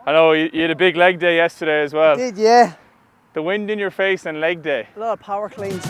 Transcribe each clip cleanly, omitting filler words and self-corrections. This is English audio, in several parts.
I know you had a big leg day yesterday as well. I did, yeah. The wind in your face and leg day. A lot of power cleans.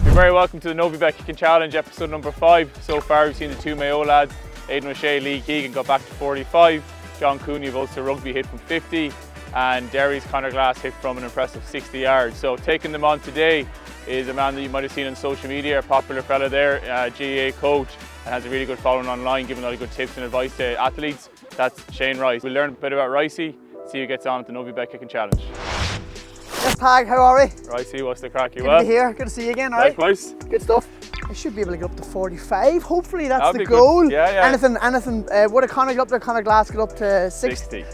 You're very welcome to the Novibet Kicking Challenge, episode number 5. So far we've seen the two Mayo lads, Aidan O'Shea, Lee Keegan got back to 45. John Cooney of Ulster Rugby hit from 50. And Derry's Conor Glass hit from an impressive 60 yards. So taking them on today is a man that you might have seen on social media, a popular fella there, GAA coach, and has a really good following online, giving a lot of good tips and advice to athletes. That's Shane Rice. We'll learn a bit about Ricey, see who gets on at the Novibet Kicking Challenge. Yes, Tadhg, how are we? Ricey, what's the crack? You Good well? to be here, good to see you again, alright? Likewise. Good stuff. I should be able to get up to 45, hopefully that's That'd the be good. goal. Yeah. Anything, what did Conor get up there? Conor Glass get up to 60.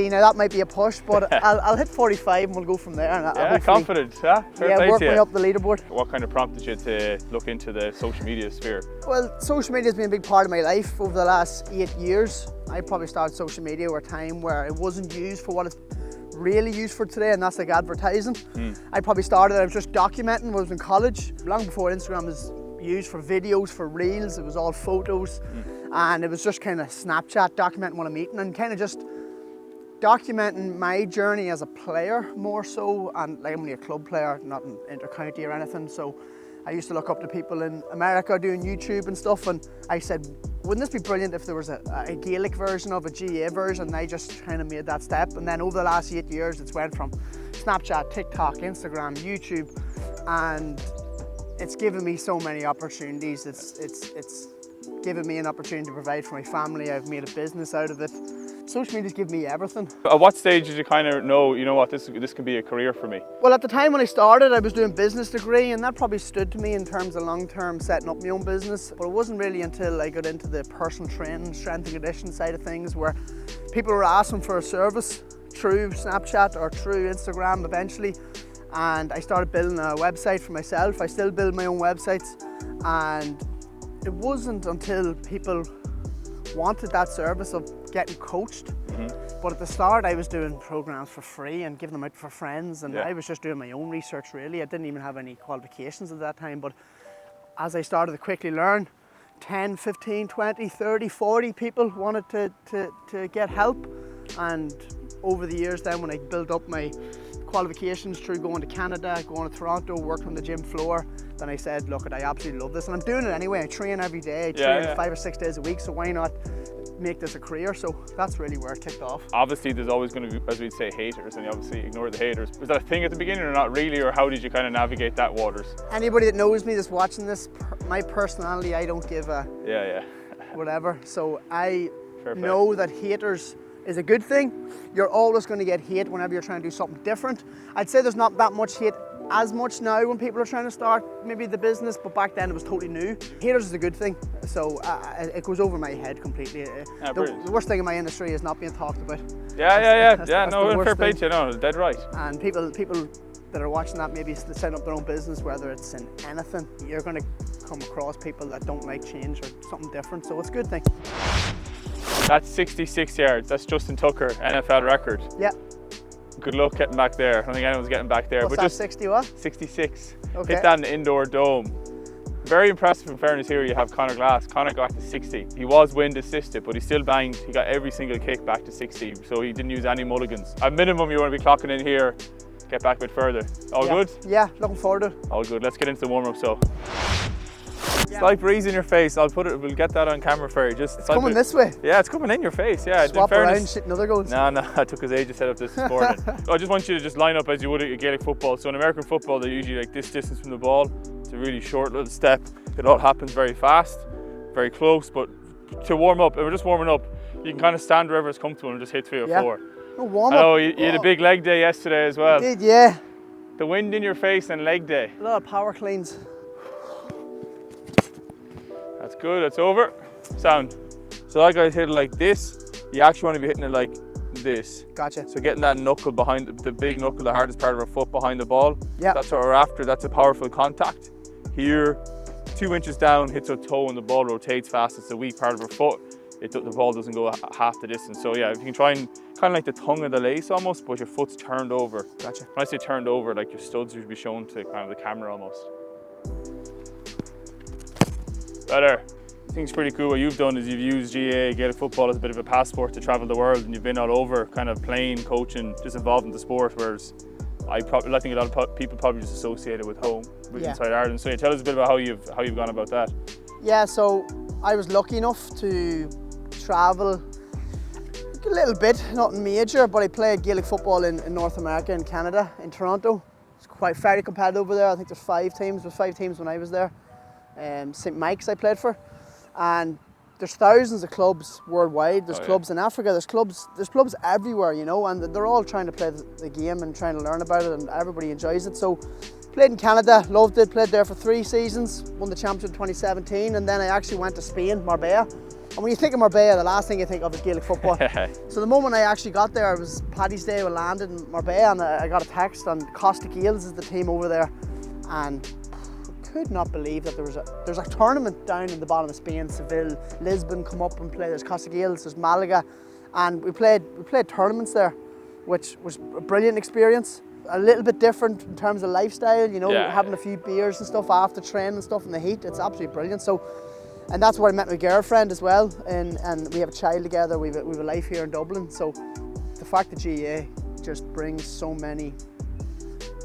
Now that might be a push, but I'll hit 45 and we'll go from there. And yeah, confident, yeah? Fair play work to you. way up the leaderboard. What kind of prompted you to look into the social media sphere? Well, social media has been a big part of my life over the last 8 years. I probably started social media at a time where it wasn't used for what it's really used for today, and that's like advertising. I probably started, I was just documenting when I was in college, long before Instagram was used for videos, for reels. It was all photos, and it was just kind of Snapchat, documenting what I'm eating and kind of just documenting my journey as a player more so. And like, I'm only a club player, not an inter-county or anything, so I used to look up to people in America doing YouTube and stuff, and I said, wouldn't this be brilliant if there was a Gaelic version of a GA version? And I just kind of made that step, and then over the last 8 years it's went from Snapchat, TikTok, Instagram, YouTube, and it's given me so many opportunities. It's given me an opportunity to provide for my family. I've made a business out of it. Social media's given me everything. At what stage did you kind of know, you know what, this can be a career for me? Well, at the time when I started, I was doing business degree, and that probably stood to me in terms of long-term setting up my own business. But it wasn't really until I got into the personal training, strength and conditioning side of things, where people were asking for a service through Snapchat or through Instagram eventually. And I started building a website for myself. I still build my own websites, and it wasn't until people wanted that service of getting coached. But at the start I was doing programs for free and giving them out for friends, and I was just doing my own research really. I didn't even have any qualifications at that time, but as I started to quickly learn, 10, 15, 20, 30, 40 people wanted to get help. And over the years then, when I built up my qualifications through going to Canada, going to Toronto, working on the gym floor, then I said, look, I absolutely love this, and I'm doing it anyway. I train every day, I train 5 or 6 days a week, so why not make this a career? So that's really where it kicked off. Obviously there's always going to be, as we'd say, haters, and you obviously ignore the haters. Was that a thing at the beginning or not really, or how did you kind of navigate that waters? Anybody that knows me that's watching this, my personality, I don't give a whatever. So I know that haters is a good thing. You're always going to get hate whenever you're trying to do something different. I'd say there's not that much hate as much now when people are trying to start maybe the business, but back then it was totally new. Haters is a good thing, so it goes over my head completely. The worst thing in my industry is not being talked about. That's Fair play to you, no, dead right. And people that are watching that, maybe setting up their own business, whether it's in anything, you're going to come across people that don't like change or something different, so it's a good thing. That's 66 yards, that's Justin Tucker, NFL record. Yeah. Good luck getting back there. I don't think anyone's getting back there. What's but that, just 60 what? 66. Okay. Hit that in an indoor dome. Very impressive in fairness here. You have Conor Glass. Conor got to 60. He was wind assisted, but he still banged. He got every single kick back to 60, so he didn't use any mulligans. At minimum, you want to be clocking in here, get back a bit further. All good? Yeah, looking forward to it. All good. Let's get into the warm-up, so. Slight breeze in your face. We'll get that on camera for you. It's coming this way. Yeah, it's coming in your face. Yeah. Swap around, shit, another goals. No, I took us ages to set up this morning. I just want you to just line up as you would at Gaelic football. So in American football, they're usually like this distance from the ball. It's a really short little step. It all happens very fast, very close. But to warm up, and we're just warming up, you can kind of stand wherever it's comfortable and just hit 3 or 4. No warm up. I know you had a big leg day yesterday as well. I did, yeah. The wind in your face and leg day. A lot of power cleans. That's good, that's over. Sound. So that guy's hitting like this. You actually want to be hitting it like this. Gotcha. So getting that knuckle behind, the big knuckle, the hardest part of our foot behind the ball. Yeah. That's what we're after, that's a powerful contact. Here, 2 inches down, hits our toe and the ball rotates fast. It's a weak part of our foot. the ball doesn't go half the distance. So yeah, if you can try and kind of like the tongue of the lace almost, but your foot's turned over. Gotcha. When I say turned over, like your studs should be shown to kind of the camera almost. Better. I think it's pretty cool. What you've done is you've used GAA, Gaelic football, as a bit of a passport to travel the world, and you've been all over, kind of playing, coaching, just involved in the sport. Whereas I think a lot of people probably just associate it with home, with inside Ireland. So yeah, tell us a bit about how you've gone about that. Yeah, so I was lucky enough to travel a little bit, nothing major, but I played Gaelic football in North America, in Canada, in Toronto. It's quite very competitive over there. I think there's 5 teams. There was 5 teams when I was there. St. Mike's I played for, and there's thousands of clubs worldwide. There's clubs in Africa. There's clubs everywhere, you know, and they're all trying to play the game and trying to learn about it, and everybody enjoys it. So played in Canada, loved it, played there for 3 seasons, won the championship in 2017, and then I actually went to Spain, Marbella. And when you think of Marbella, the last thing you think of is Gaelic football. So the moment I actually got there, it was Paddy's Day, we landed in Marbella, and I got a text, and Tadhg Leader is the team over there, and could not believe that there's a tournament down in the bottom of Spain. Seville, Lisbon come up and play. There's Tadhg Leader, there's Malaga, and we played tournaments there, which was a brilliant experience. A little bit different in terms of lifestyle, you know, having a few beers and stuff after training and stuff in the heat. It's absolutely brilliant. So, and that's where I met my girlfriend as well, and we have a child together. We've a life here in Dublin. So the fact that GAA just brings so many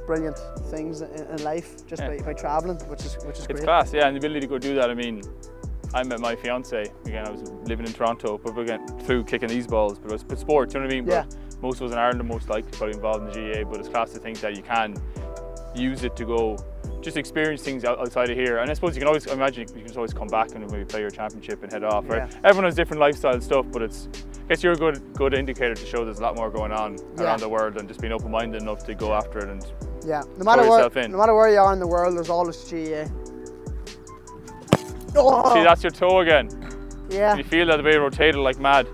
brilliant things in life just by travelling, which is great. It's class, yeah, and the ability to go do that. I mean, I met my fiance, again, I was living in Toronto, but we're getting through kicking these balls, but it's sports, you know what I mean? Yeah. But most of us in Ireland are most likely probably involved in the GAA, but it's class to think that you can use it to go just experience things outside of here. And I suppose you can always imagine you can just always come back and maybe play your championship and head off, right? Everyone has different lifestyle stuff, but I guess you're a good indicator to show there's a lot more going on around the world, and just being open-minded enough to go after it and no matter where you are in the world, there's always GAA. Oh! See, that's your toe again. Yeah. And you feel that the way it rotated like mad.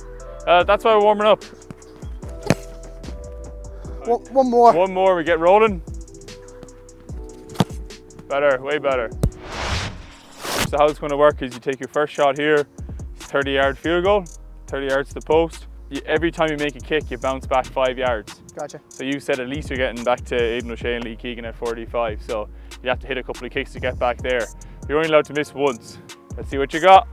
That's why we're warming up. One more. One more, we get rolling. Better, way better. So how it's going to work is you take your first shot here, 30-yard field goal, 30 yards to the post. Every time you make a kick, you bounce back 5 yards. Gotcha. So you said at least you're getting back to Aidan O'Shea and Lee Keegan at 45, so you have to hit a couple of kicks to get back there. You're only allowed to miss once. Let's see what you got.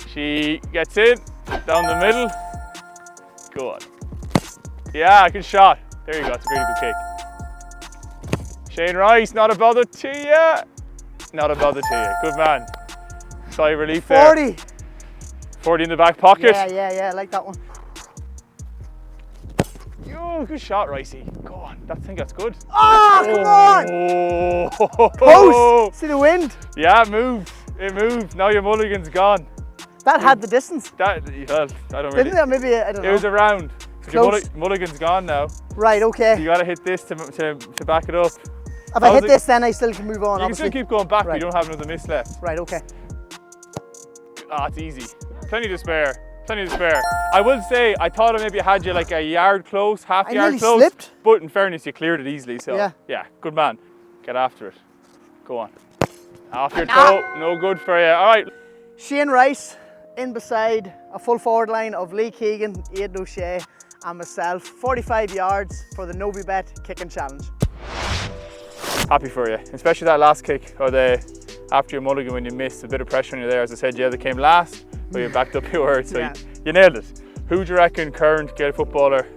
She gets in, down the middle. Go on. Yeah, good shot. There you go, that's a really good kick. Shane Rice, not a bother to you. Not a bother to you, good man. Sigh of relief 40. there. 40 in the back pocket. Yeah, I like that one. Yo, good shot, Ricey. Go on, I think that's good. Oh, come on! Post! See the wind? Yeah, it moved. It moved. Now your mulligan's gone. That had the distance. Well, I don't really. Didn't it? Maybe, I don't know. It was around. Close. Your mulligan's gone now. Right, okay. You got to hit this to back it up. If I hit this, then I still can move on, You obviously. can still keep going back, but you don't have another miss left. Right, okay. Ah, it's easy. Plenty to spare. Plenty to spare. I will say, I thought I maybe had you like a yard close, half yard close. Slipped. But in fairness, you cleared it easily. So yeah, good man. Get after it. Go on. Off your toe. No good for you. All right. Shane Rice in beside a full forward line of Lee Keegan, Aidan O'Shea, and myself. 45 yards for the Novibet Kicking Challenge. Happy for you, especially that last kick, or after your mulligan when you missed. A bit of pressure on you there. As I said, they came last, but you backed up your word, so you nailed it. Who do you reckon current Gaelic footballer,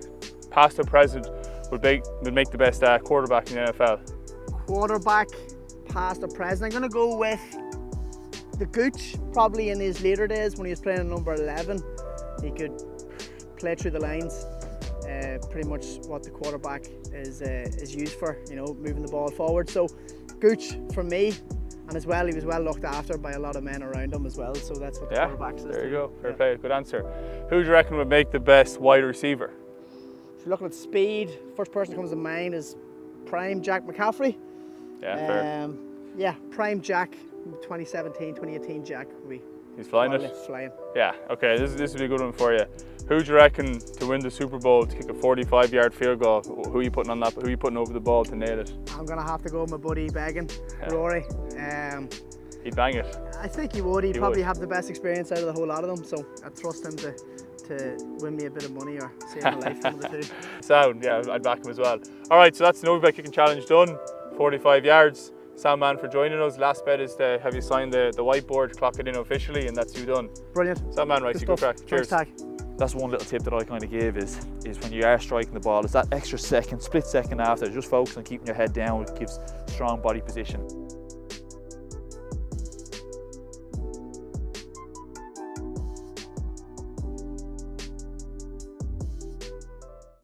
past or present, would make the best quarterback in the NFL? Quarterback, past or present. I'm going to go with the Gooch, probably in his later days when he was playing at number 11. He could play through the lines. Pretty much what the quarterback is used for, you know, moving the ball forward. So Gooch for me, and as well he was well looked after by a lot of men around him as well. So that's what the quarterback says. There you go. Fair play. Good answer. Who do you reckon would make the best wide receiver? If you're looking at speed, first person that comes to mind is prime Jack McCaffrey. Yeah, fair. Yeah, prime Jack, 2017, 2018 Jack. He's flying it? Flying. Yeah, okay, this will be a good one for you. Who do you reckon to win the Super Bowl to kick a 45-yard field goal? Who are you putting on that? Who are you putting over the ball to nail it? I'm gonna have to go with my buddy Began, Rory. He'd bang it. I think he would. He'd He probably would. have the best experience out of the whole lot of them. So I trust him to win me a bit of money or save my life, one of the two. Sound, yeah, I'd back him as well. All right, so that's the Novibet Kicking Challenge done. 45 yards. Sound man for joining us. Last bet is to have you sign the whiteboard, clock it in officially, and that's you done. Brilliant. Sound man, right, Good you good stuff. crack. Cheers. Thanks, Tag. That's one little tip that I kind of give is when you are striking the ball, it's that extra second, split second after, just focus on keeping your head down, it gives strong body position.